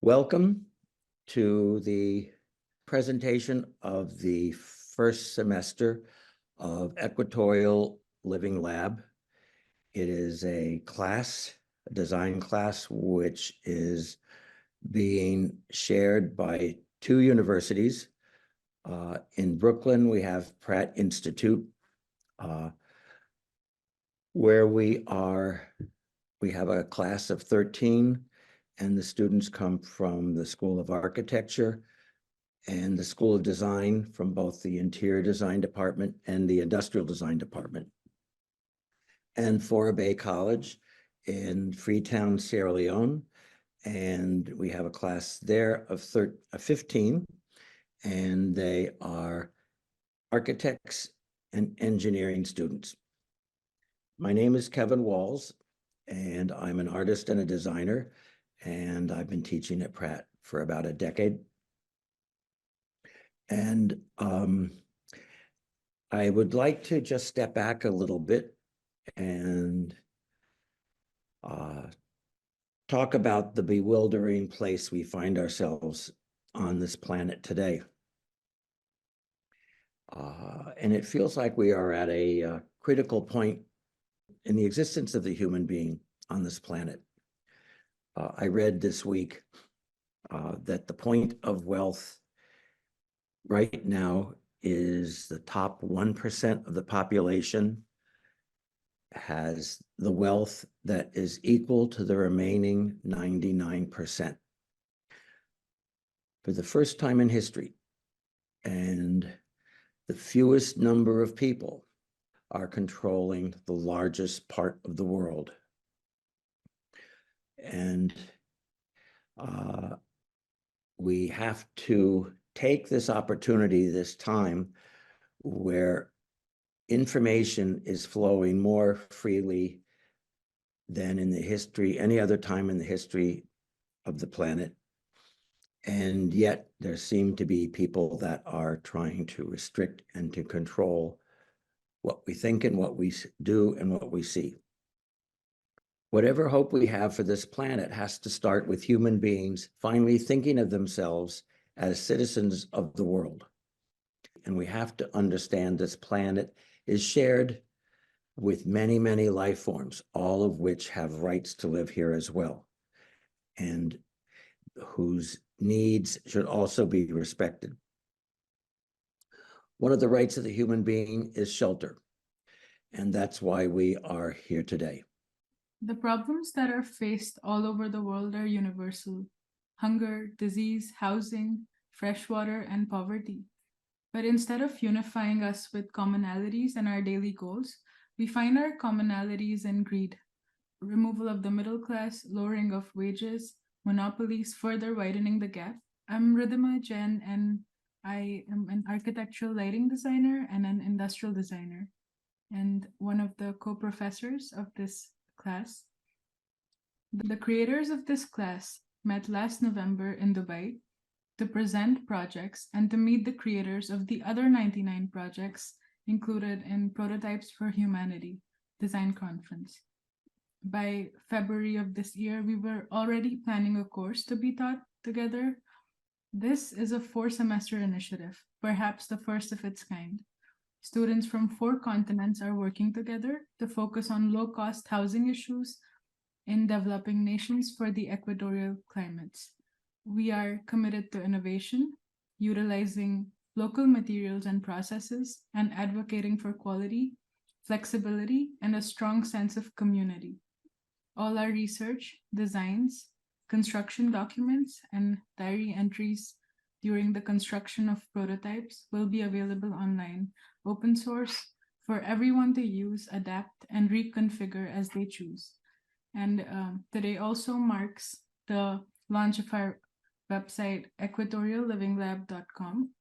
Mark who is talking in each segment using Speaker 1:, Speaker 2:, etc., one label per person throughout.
Speaker 1: Welcome to the presentation of the first semester of Equatorial Living Lab. It is a design class, which is being shared by two universities. In Brooklyn, we have Pratt Institute, where we have a class of 13, and the students come from the School of Architecture and the School of Design from both the Interior Design Department and the Industrial Design Department. And Fourah Bay College in Freetown, Sierra Leone. And we have a class there of 15, and they are architects and engineering students. My name is Kevin Walls, and I'm an artist and a designer, and I've been teaching at Pratt for about a decade. And I would like to just step back a little bit and talk about the bewildering place we find ourselves on this planet today. And it feels like we are at a critical point in the existence of the human being on this planet. I read this week that the point of wealth right now is the top 1% of the population has the wealth that is equal to the remaining 99%. For the first time in history, and the fewest number of people are controlling the largest part of the world. And we have to take this opportunity, this time where information is flowing more freely than in any other time in the history of the planet. And yet there seem to be people that are trying to restrict and to control what we think and what we do and what we see. Whatever hope we have for this planet has to start with human beings finally thinking of themselves as citizens of the world. And we have to understand this planet is shared with many, many life forms, all of which have rights to live here as well, and whose needs should also be respected. One of the rights of the human being is shelter, and that's why we are here today.
Speaker 2: The problems that are faced all over the world are universal: hunger, disease, housing, fresh water, and poverty. But instead of unifying us with commonalities and our daily goals, we find our commonalities in greed, removal of the middle class, lowering of wages, monopolies, further widening the gap. I'm Ridhima Jain, and I am an architectural lighting designer and an industrial designer, and one of the co-professors of this class. The creators of this class met last November in Dubai to present projects and to meet the creators of the other 99 projects included in Prototypes for Humanity design conference. By February of this year, we were already planning a course to be taught together. This is a 4-semester initiative, perhaps the first of its kind. Students from 4 continents are working together to focus on low-cost housing issues in developing nations for the equatorial climates. We are committed to innovation, utilizing local materials and processes, and advocating for quality, flexibility, and a strong sense of community. All our research, designs, construction documents, and diary entries during the construction of prototypes will be available online, open source, for everyone to use, adapt, and reconfigure as they choose. And today also marks the launch of our website, equatoriallivinglab.com.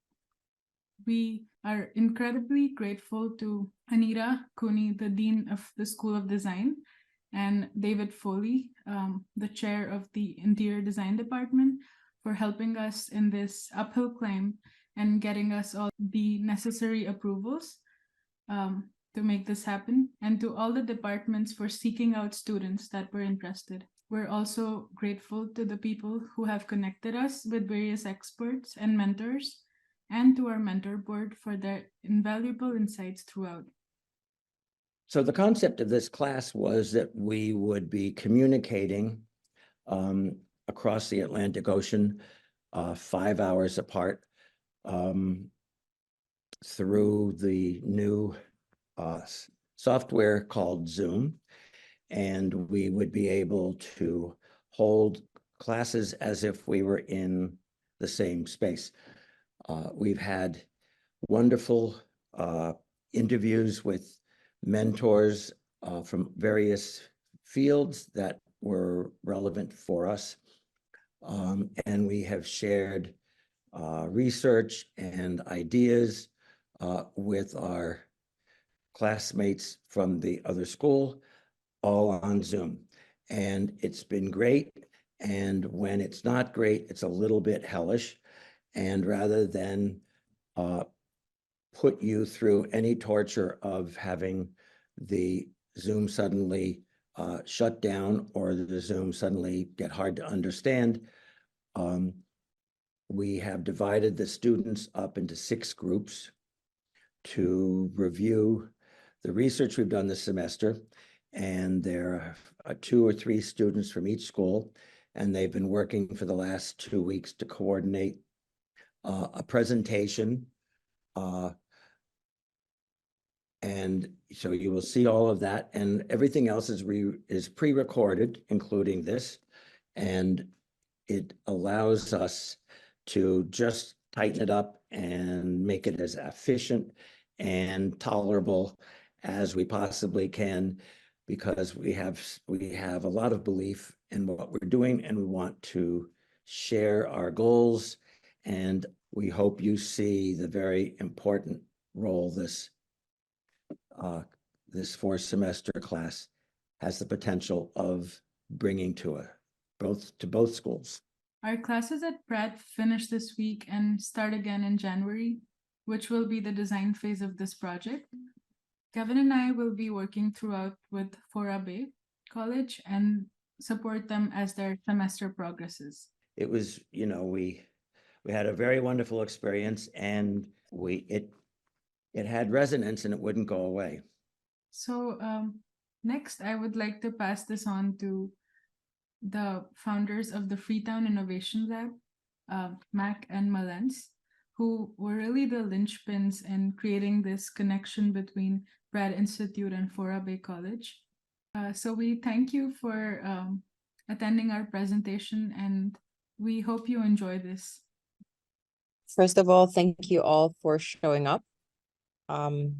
Speaker 2: We are incredibly grateful to Anita Cooney, the Dean of the School of Design, and David Foley, the chair of the Interior Design Department, for helping us in this uphill climb and getting us all the necessary approvals to make this happen, and to all the departments for seeking out students that were interested. We're also grateful to the people who have connected us with various experts and mentors, and to our mentor board for their invaluable insights throughout.
Speaker 1: So the concept of this class was that we would be communicating across the Atlantic Ocean 5 hours apart through the new software called Zoom. And we would be able to hold classes as if we were in the same space. We've had wonderful interviews with mentors from various fields that were relevant for us. And we have shared research and ideas with our classmates from the other school, all on Zoom. And it's been great. And when it's not great, it's a little bit hellish. And rather than put you through any torture of having the Zoom suddenly shut down or the Zoom suddenly get hard to understand, we have divided the students up into 6 groups to review the research we've done this semester. And there are 2 or 3 students from each school, and they've been working for the last 2 weeks to coordinate a presentation. And so you will see all of that, and everything else is pre-recorded, including this. And it allows us to just tighten it up and make it as efficient and tolerable as we possibly can, because we have a lot of belief in what we're doing, and we want to share our goals. And we hope you see the very important role this 4-semester class has the potential of bringing to both schools.
Speaker 2: Our classes at Pratt finish this week and start again in January, which will be the design phase of this project. Kevin and I will be working throughout with Fourah Bay College and support them as their semester progresses.
Speaker 1: It was, we had a very wonderful experience, and it had resonance and it wouldn't go away.
Speaker 2: So next, I would like to pass this on to the founders of the Freetown Innovation Lab, Mac and Malens, who were really the linchpins in creating this connection between Pratt Institute and Fourah Bay College. So we thank you for attending our presentation, and we hope you enjoy this.
Speaker 3: First of all, thank you all for showing up.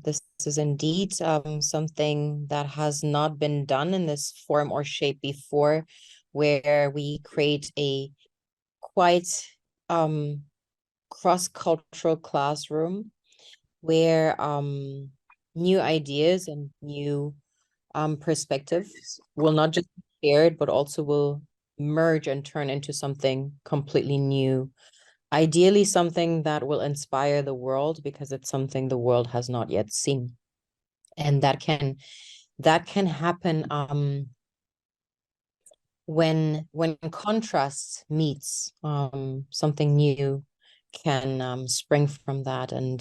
Speaker 3: This is indeed something that has not been done in this form or shape before, where we create a quite cross-cultural classroom where new ideas and new perspectives will not just be shared, but also will merge and turn into something completely new. Ideally, something that will inspire the world, because it's something the world has not yet seen. And that can happen when contrast meets, something new can spring from that. And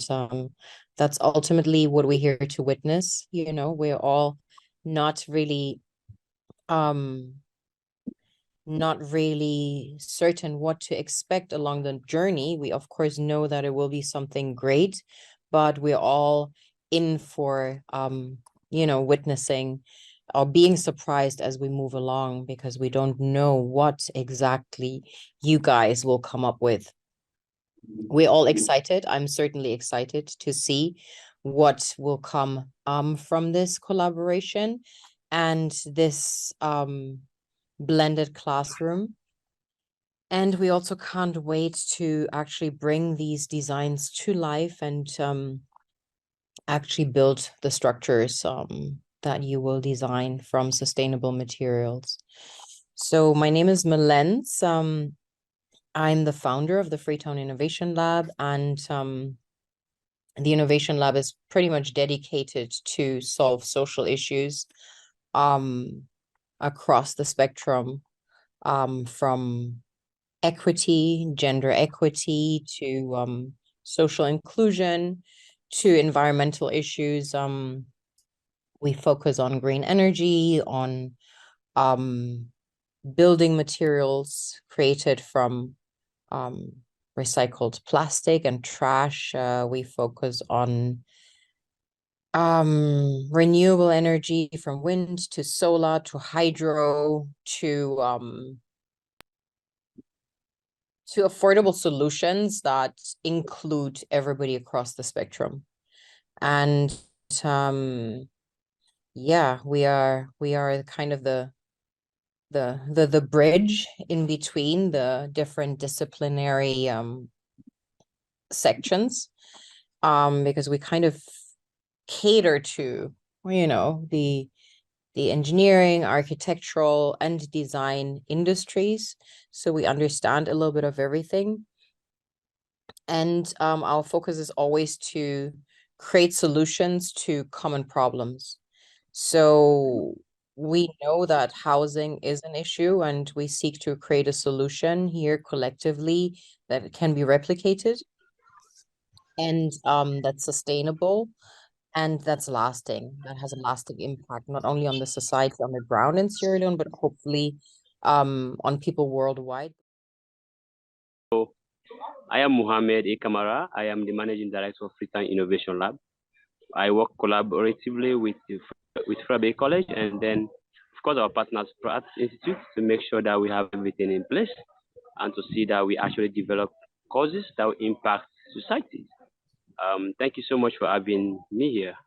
Speaker 3: that's ultimately what we're here to witness. We're all not really certain what to expect along the journey. We of course know that it will be something great, but we're all in for witnessing or being surprised as we move along, because we don't know what exactly you guys will come up with. We're all excited. I'm certainly excited to see what will come from this collaboration and this blended classroom. And we also can't wait to actually bring these designs to life and actually build the structures that you will design from sustainable materials. So my name is Malens. I'm the founder of the Freetown Innovation Lab, and the Innovation Lab is pretty much dedicated to solve social issues across the spectrum from equity, gender equity, to social inclusion, to environmental issues. We focus on green energy, on building materials created from recycled plastic and trash. We focus on renewable energy, from wind to solar to hydro to affordable solutions that include everybody across the spectrum. And yeah, we are kind of the bridge in between the different disciplinary sections, because we kind of cater to, you know, the engineering, architectural, and design industries. So we understand a little bit of everything. And our focus is always to create solutions to common problems. So we know that housing is an issue, and we seek to create a solution here collectively that can be replicated and that's sustainable and that's lasting, that has a lasting impact, not only on the society on the ground in Sierra Leone, but hopefully on people worldwide.
Speaker 4: I am Mohamed A. Kamara. I am the Managing Director of Freetown Innovation Lab. I work collaboratively with Fourah College and then, of course, our partners, Pratt Institute, to make sure that we have everything in place and to see that we actually develop causes that will impact society. Thank you so much for having me here.